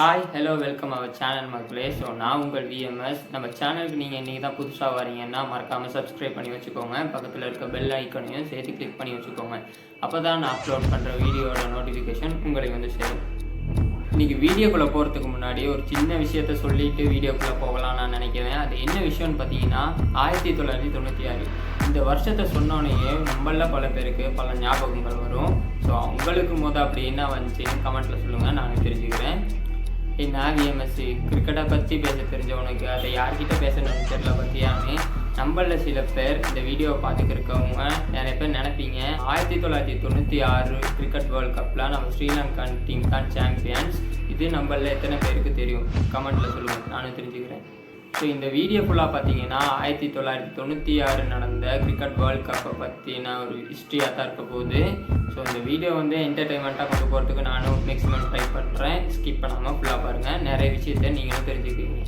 Hi hello welcome our channel மக்களே. So நான் உங்கள் விஎம்எஸ். நம்ம சேனலுக்கு நீங்கள் இன்றைக்கி தான் புதுசாக வரீங்கன்னா மறக்காமல் சப்ஸ்கிரைப் பண்ணி வச்சுக்கோங்க. பக்கத்தில் இருக்க பெல் ஐக்கனையும் சேர்த்து கிளிக் பண்ணி வச்சுக்கோங்க. அப்போ தான் நான் அப்லோட் பண்ணுற வீடியோட நோட்டிஃபிகேஷன் உங்களுக்கு வந்து சேரும். இன்றைக்கி வீடியோக்குள்ளே போகிறதுக்கு முன்னாடி ஒரு சின்ன விஷயத்த சொல்லிவிட்டு வீடியோக்குள்ளே போகலாம் நான் நினைக்கிறேன். அது என்ன விஷயம்னு பார்த்தீங்கன்னா 1996 இந்த வருஷத்தை சொன்னோன்னே நம்மள பல பேருக்கு பல ஞாபகங்கள் வரும். ஸோ அவங்களுக்கு அப்படி என்ன வந்துச்சுன்னு கமெண்ட்டில் சொல்லுங்கள், நான் தெரிஞ்சுக்கிறேன். என்ன விஎம்எஸ்சி கிரிக்கெட்டை பற்றி பேச தெரிஞ்சவனுக்கு அதை யார்கிட்ட பேசணும்னு தெரியல பற்றியானே நம்மள சில பேர் இந்த வீடியோவை பார்த்துக்கிருக்கவங்க நிறைய பேர் நினைப்பீங்க 1996 கிரிக்கெட் வேர்ல்ட் கப்பில் நம்ம ஸ்ரீலங்கன் டீம் தான் சாம்பியன்ஸ். இது நம்மள எத்தனை பேருக்கு தெரியும் கமெண்ட்டில் சொல்லுங்கள், நானும் தெரிஞ்சுக்கிறேன். ஸோ இந்த வீடியோ ஃபுல்லாக பார்த்தீங்கன்னா 1996 நடந்த கிரிக்கெட் வேர்ல்ட் கப்பை பற்றின ஒரு ஹிஸ்ட்ரியாக தான் இருக்க போகுது. ஸோ இந்த வீடியோ வந்து என்டர்டெயின்மெண்ட்டாக கொண்டு போகிறதுக்கு நானும் மேக்ஸிமம் ட்ரை பண்ணுறேன். ஸ்கிப் பண்ணாமல் ஃபுல்லாக பாருங்கள், நிறைய விஷயத்தை நீங்களும் தெரிஞ்சுக்கிறீங்க.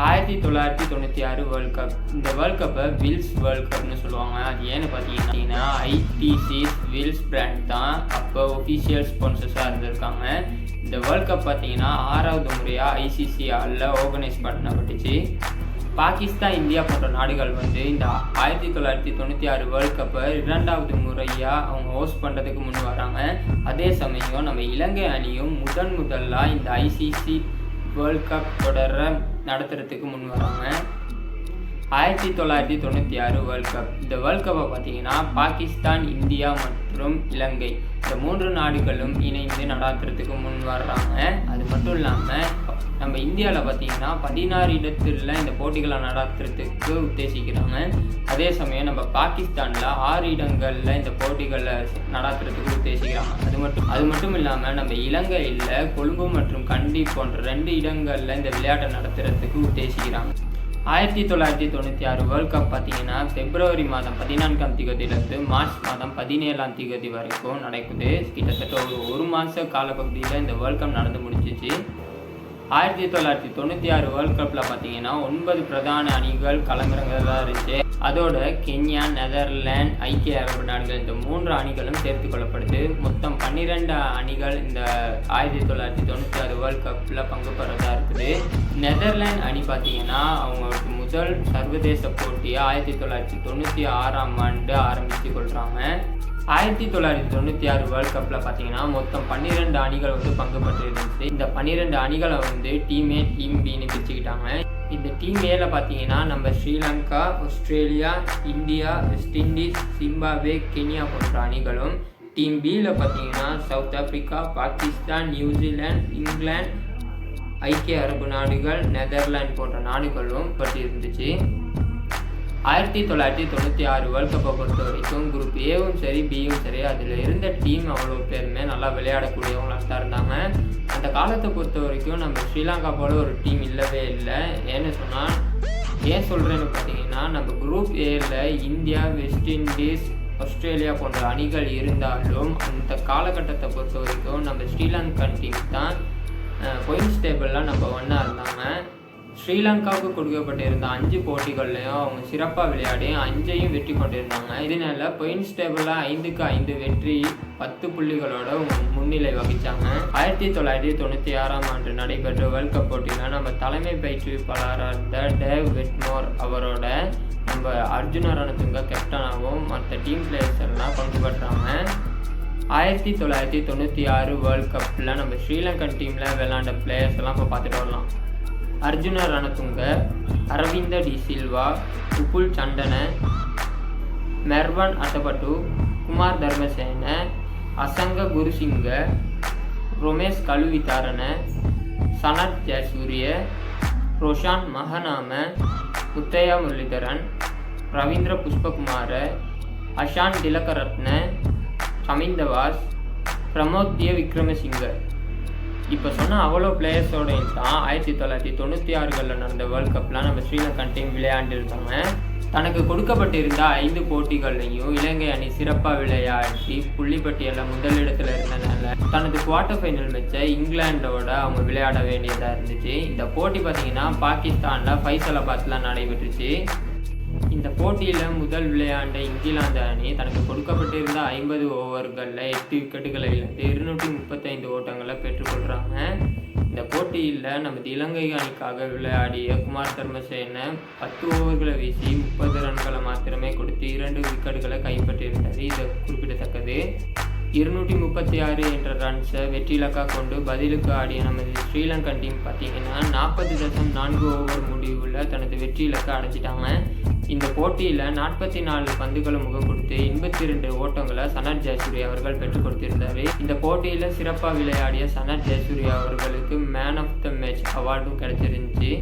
1996 வேர்ல்ட் கப். இந்த வேர்ல்ட் கப்பை வில்ஸ் வேர்ல்ட் கப்னு சொல்லுவாங்க. அது ஏன்னு பார்த்தீங்கன்னா ஐடிசி வில்ஸ் பிராண்ட் தான் அப்போ ஒஃபிஷியல் ஸ்பான்சர்ஸாக இருந்திருக்காங்க. இந்த வேர்ல்ட் கப் பார்த்தீங்கன்னா 6வது முறையாக ஐசிசியால் ஆர்கனைஸ் பண்ணப்பட்டுச்சு. பாகிஸ்தான், இந்தியா போன்ற நாடுகள் வந்து இந்த 1996 வேர்ல்ட் கப்பை 2வது முறையாக அவங்க ஹோஸ்ட் பண்ணுறதுக்கு முன் வராங்க. அதே சமயம் நம்ம இலங்கை அணியும் முதலாக இந்த ஐசிசி வேர்ல்ட் கப் தொடர நடத்துறதுக்கு முன் வராங்க. 1996 வேர்ல்ட் கப். இந்த வேர்ல்ட் கப்பை பார்த்தீங்கன்னா பாகிஸ்தான், இந்தியா மற்றும் இலங்கை இந்த 3 நாடுகளும் இணைந்து நடத்துறதுக்கு முன் வர்றாங்க. அது மட்டும் இல்லாமல் நம்ம இந்தியாவில் பார்த்தீங்கன்னா 16 இடத்துல இந்த போட்டிகளை நடத்துறதுக்கு உத்தேசிக்கிறாங்க. அதே சமயம் நம்ம பாகிஸ்தானில் 6 இடங்களில் இந்த போட்டிகளை நடத்துறதுக்கு உத்தேசிக்கிறாங்க. அது மட்டும் இல்லாமல் நம்ம இலங்கையில் கொழும்பு மற்றும் கண்டி போன்ற 2 இடங்களில் இந்த விளையாட்டை நடத்துறதுக்கு உத்தேசிக்கிறாங்க. 1996 வேர்ல்ட் கப் பார்த்தீங்கன்னா பிப்ரவரி மாதம் 14ஆம் தேதியிலிருந்து மார்ச் மாதம் 17ஆம் தேதி வரைக்கும் நடக்குது. கிட்டத்தட்ட ஒரு மாத காலப்பகுதியில் இந்த வேர்ல்ட் கப் நடந்து முடிஞ்சிச்சு. 1996 வேர்ல்ட் கப்பில் பார்த்தீங்கன்னா 9 பிரதான அணிகள் களமிறங்கதாக இருந்துச்சு. அதோட கென்யா, நெதர்லாந்து, ஐக்கிய அரபு நாடுகள் இந்த 3 அணிகளும் சேர்த்து கொள்ளப்படுது. மொத்தம் 12 அணிகள் இந்த 1996 வேர்ல்ட் கப்பில் பங்கு பெறதாக இருக்குது. நெதர்லாந்து அணி பார்த்தீங்கன்னா அவங்களுக்கு முதல் சர்வதேச போட்டியை 1996ஆம் ஆண்டு ஆரம்பித்து கொள்கிறாங்க. 1996 வேர்ல்ட் கப்பில் பார்த்தீங்கன்னா மொத்தம் 12 அணிகள் வந்து பங்கு பெற்று இருந்துச்சு. இந்த 12 அணிகளை வந்து டீம் ஏ, டீம் பின்னு பிரிச்சுக்கிட்டாங்க. இந்த டீம் ஏல பார்த்தீங்கன்னா நம்ம Sri Lanka, Australia, India, west Indies, Zimbabwe, Kenya போன்ற அணிகளும், டீம் பியில் பார்த்தீங்கன்னா south Africa, Pakistan, New Zealand, England, ஐக்கிய அரபு நாடுகள், நெதர்லாந்து போன்ற நாடுகளும் பற்றி இருந்துச்சு. 1996 வேர்ல்ட் கப்பை பொறுத்த வரைக்கும் குரூப் ஏவும் சரி பியும் சரி அதில் இருந்த டீம் அவ்வளோ பேருமே நல்லா விளையாடக்கூடியவங்களாக தான் இருந்தாங்க. அந்த காலத்தை பொறுத்த வரைக்கும் நம்ம ஸ்ரீலங்கா போல ஒரு டீம் இல்லவே இல்லை. ஏன்னு சொன்னால் ஏன் சொல்கிறேன்னு பார்த்தீங்கன்னா நம்ம குரூப் ஏல இந்தியா, வெஸ்ட் இண்டீஸ், ஆஸ்திரேலியா போன்ற அணிகள் இருந்தாலும் அந்த காலகட்டத்தை பொறுத்த வரைக்கும் நம்ம ஸ்ரீலங்கன் டீம் தான் பாயிண்ட்ஸ் டேபிளில் நம்ம ஒன்றா இருந்தாங்க. ஸ்ரீலங்காவுக்கு கொடுக்கப்பட்டிருந்த 5 போட்டிகள்லையும் அவங்க சிறப்பாக விளையாடி 5ஐயும் வெற்றி கொண்டிருந்தாங்க. இதனால பாயிண்ட்ஸ் டேபிளில் 5க்கு 5 வெற்றி 10 புள்ளிகளோட முன்னிலை வகித்தாங்க. 1996ஆம் ஆண்டு நடைபெற்ற வேர்ல்ட் கப் போட்டியில் நம்ம தலைமை பயிற்றுவிப்பாளராக இருந்த டேவ் வெட்மோர் அவரோட நம்ம அர்ஜுன ரணதுங்க கேப்டனாகவும் மற்ற டீம் பிளேயர்ஸ் எல்லாம் பங்கு பெற்றாங்க. 1996 வேர்ல்ட் கப்பில் நம்ம ஸ்ரீலங்கன் டீமில் விளையாண்ட பிளேயர்ஸ் எல்லாம் இப்போ பார்த்துட்டு வரலாம். அர்ஜுன ரணதுங்க, அரவிந்த டி சில்வா, உப்புல் சண்டன, மெர்வன் அட்டபட்டு, குமார் தர்மசேன, அசங்க குருசிங்க, ரொமேஷ் கலுவிதாரண, சனத் ஜெயசூரிய, ரோஷான் மகநாம, முத்தையா முரளிதரன், ரவீந்திர புஷ்பகுமார, அஷான் திலகரத்ன, சமிந்தவாஸ், பிரமோத்ய விக்ரமசிங்க. இப்போ சொன்ன அவ்வளோ பிளேயர்ஸோடையும் தான் 1996 நடந்த வேர்ல்ட் கப்லாம் நம்ம ஸ்ரீலங்கன் டீம் விளையாண்டுருக்காங்க. தனக்கு கொடுக்கப்பட்டிருந்த 5 போட்டிகள்லையும் இலங்கை அணி சிறப்பாக விளையாடி புள்ளிப்பட்டியலில் முதலிடத்தில் இருந்ததுனால தனது குவார்ட்டர் ஃபைனல் மேட்சை இங்கிலாண்டோட அவங்க விளையாட வேண்டியதாக இருந்துச்சு. இந்த போட்டி பார்த்தீங்கன்னா பாகிஸ்தானில் ஃபைசலாபாத்தில் நடைபெற்றுச்சு. இந்த போட்டியில் முதல் விளையாண்ட இங்கிலாந்து அணி தனக்கு கொடுக்கப்பட்டிருந்த 50 ஓவர்களில் 8 விக்கெட்டுகளை இழந்து 235 ஓட்டங்களை பெற்றுக்கொள்கிறாங்க. இந்த போட்டியில் நமது இலங்கை அணிக்காக விளையாடிய குமார் தர்மசேன 10 ஓவர்களை வீசி 30 ரன்களை மாத்திரமே கொடுத்து 2 விக்கெட்டுகளை கைப்பற்றியிருந்தது. இது குறிப்பிடத்தக்கது. 236 என்ற ரன்ஸை வெற்றி இலக்காக கொண்டு பதிலுக்கு ஆடிய நமது ஸ்ரீலங்கன் டீம் பார்த்தீங்கன்னா 40.4 ஓவர் முடிவில் தனது வெற்றி இலக்கை அடைச்சிட்டாங்க. இந்த போட்டியில் 44 பந்துகளை முகம் கொடுத்து 82 ஓட்டங்களை சனத் ஜெயசூர்யா அவர்கள் பெற்றுக் கொடுத்திருந்தார். இந்த போட்டியில் சிறப்பாக விளையாடிய சனத் ஜெயசூர்யா அவர்களுக்கு மேன் ஆஃப் த மேட்ச் அவார்டும் கிடைச்சிருந்துச்சு.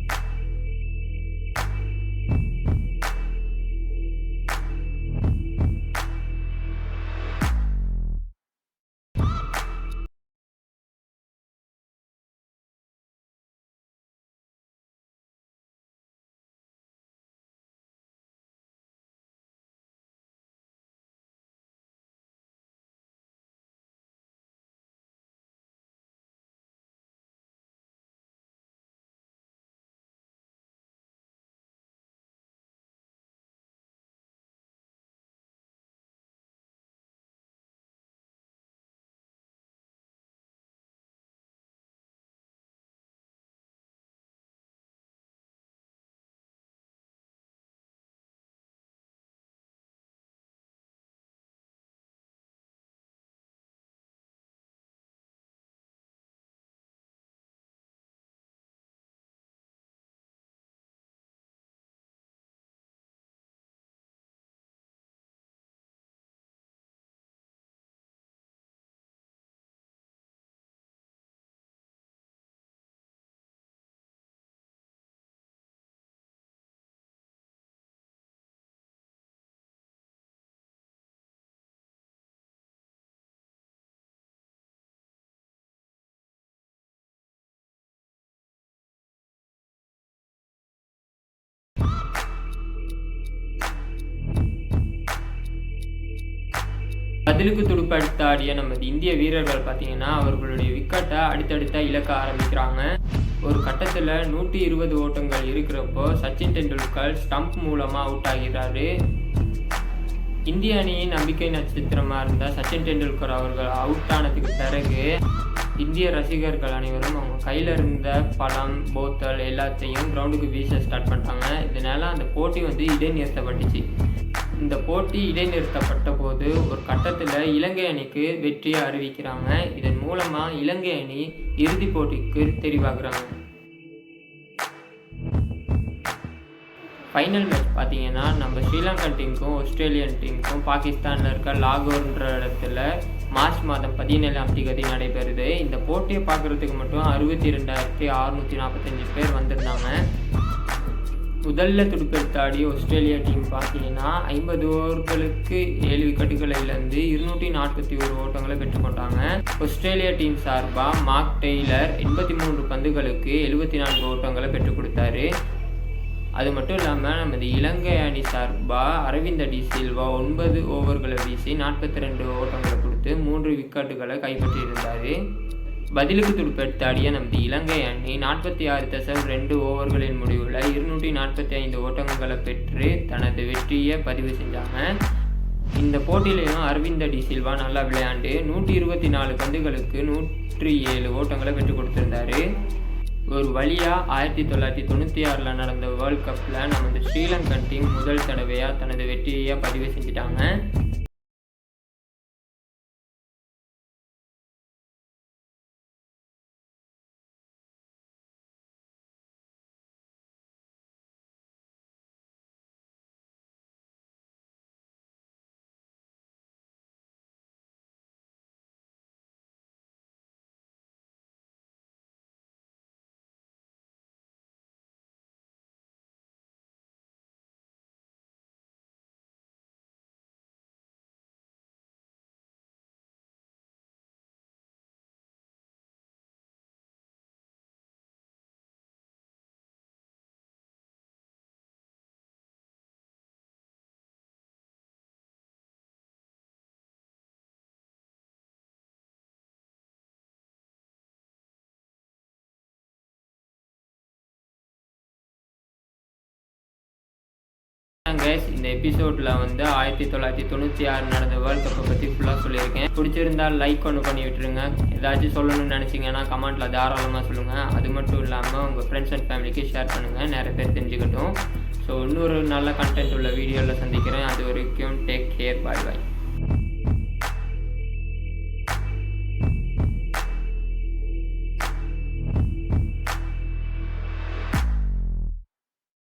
பதிலுக்கு துடுப்படுத்த ஆடிய நமது இந்திய வீரர்கள் பார்த்தீங்கன்னா அவர்களுடைய விக்கெட்டை அடுத்தடுத்த இழக்க ஆரம்பிக்கிறாங்க. ஒரு கட்டத்தில் 120 ஓட்டங்கள் இருக்கிறப்போ சச்சின் டெண்டுல்கர் ஸ்டம்ப் மூலமாக அவுட் ஆகிறாரு. இந்திய அணியின் நம்பிக்கை நட்சத்திரமாக இருந்த சச்சின் டெண்டுல்கர் அவர்கள் அவுட் ஆனதுக்கு பிறகு இந்திய ரசிகர்கள் அனைவரும் அவங்க கையில் இருந்த பழம் போத்தல் எல்லாத்தையும் கிரவுண்டுக்கு வீச ஸ்டார்ட் பண்ணிட்டாங்க. இதனால் அந்த போட்டி இடைநிறுத்தப்பட்டுச்சு. இந்த போட்டி இடைநிறுத்தப்பட்ட போது ஒரு கட்டத்தில் இலங்கை அணிக்கு வெற்றியை அறிவிக்கிறாங்க. இதன் மூலமாக இலங்கை அணி இறுதிப் போட்டிக்கு தெரிவாகிறாங்க. ஃபைனல் மேட்ச் பார்த்தீங்கன்னா நம்ம ஸ்ரீலங்கன் டீமுக்கும் ஆஸ்திரேலியன் டீமுக்கும் பாகிஸ்தானில் இருக்க லாகோர்ன்ற இடத்துல மார்ச் மாதம் 17ஆம் தேதி நடைபெறுது. இந்த போட்டியை பார்க்குறதுக்கு மட்டும் 62,645 பேர் வந்திருந்தாங்க. முதல்ல துடுப்பெடுத்தாடிய ஆஸ்திரேலியா டீம் பார்த்தீங்கன்னா 50 ஓவர்களுக்கு 7 விக்கெட்டுகளை இழந்து 241 ஓட்டங்களை பெற்றுக்கொண்டாங்க. ஆஸ்திரேலியா டீம் சார்பாக மார்க் டெய்லர் 83 பந்துகளுக்கு 74 ஓட்டங்களை பெற்றுக் கொடுத்தாரு. அது மட்டும் இல்லாமல் நமது இலங்கை அணி சார்பாக அரவிந்த டி சில்வா 9 ஓவர்களை வீசி 42 ஓட்டங்களை கொடுத்து 3 விக்கெட்டுகளை கைப்பற்றியிருந்தார். பதிலுக்கு துடுப்பெடுத்தாடிய நமது இலங்கை அணி 46.2 ஓவர்களின் முடிவில் 245 ஓட்டங்களை பெற்று தனது வெற்றியை பதிவு செஞ்சாங்க. இந்த போட்டியிலையும் அரவிந்த டி சில்வா நல்லா விளையாண்டு 124 பந்துகளுக்கு 107 ஓட்டங்களை பெற்றுக் கொடுத்திருந்தாரு. ஒரு வழியாக 1996 நடந்த வேர்ல்ட் கப்பில் நமது ஸ்ரீலங்கன் டீம் முதல் தடவையாக தனது வெற்றியை பதிவு செஞ்சிட்டாங்க. அவ்வளோதான் கேஸ், இந்த எபிசோடில் வந்து 1996 நடந்த வேர்ல்ட் கப்பை பற்றி ஃபுல்லாக சொல்லியிருக்கேன். பிடிச்சிருந்தால் லைக் ஒன்று பண்ணி விட்டுருங்க. ஏதாச்சும் சொல்லணும்னு நினச்சிங்கன்னா கமெண்ட்டில் தாராளமாக சொல்லுங்கள். அது மட்டும் இல்லாமல் உங்கள் ஃப்ரெண்ட்ஸ் அண்ட் ஃபேமிலிக்கு ஷேர் பண்ணுங்கள், நிறைய பேர் தெரிஞ்சுக்கட்டும். ஸோ இன்னொரு நல்ல கண்டென்ட் உள்ள வீடியோவில் சந்திக்கிறேன். அது வரைக்கும் டேக் கேர், பாய் பாய்.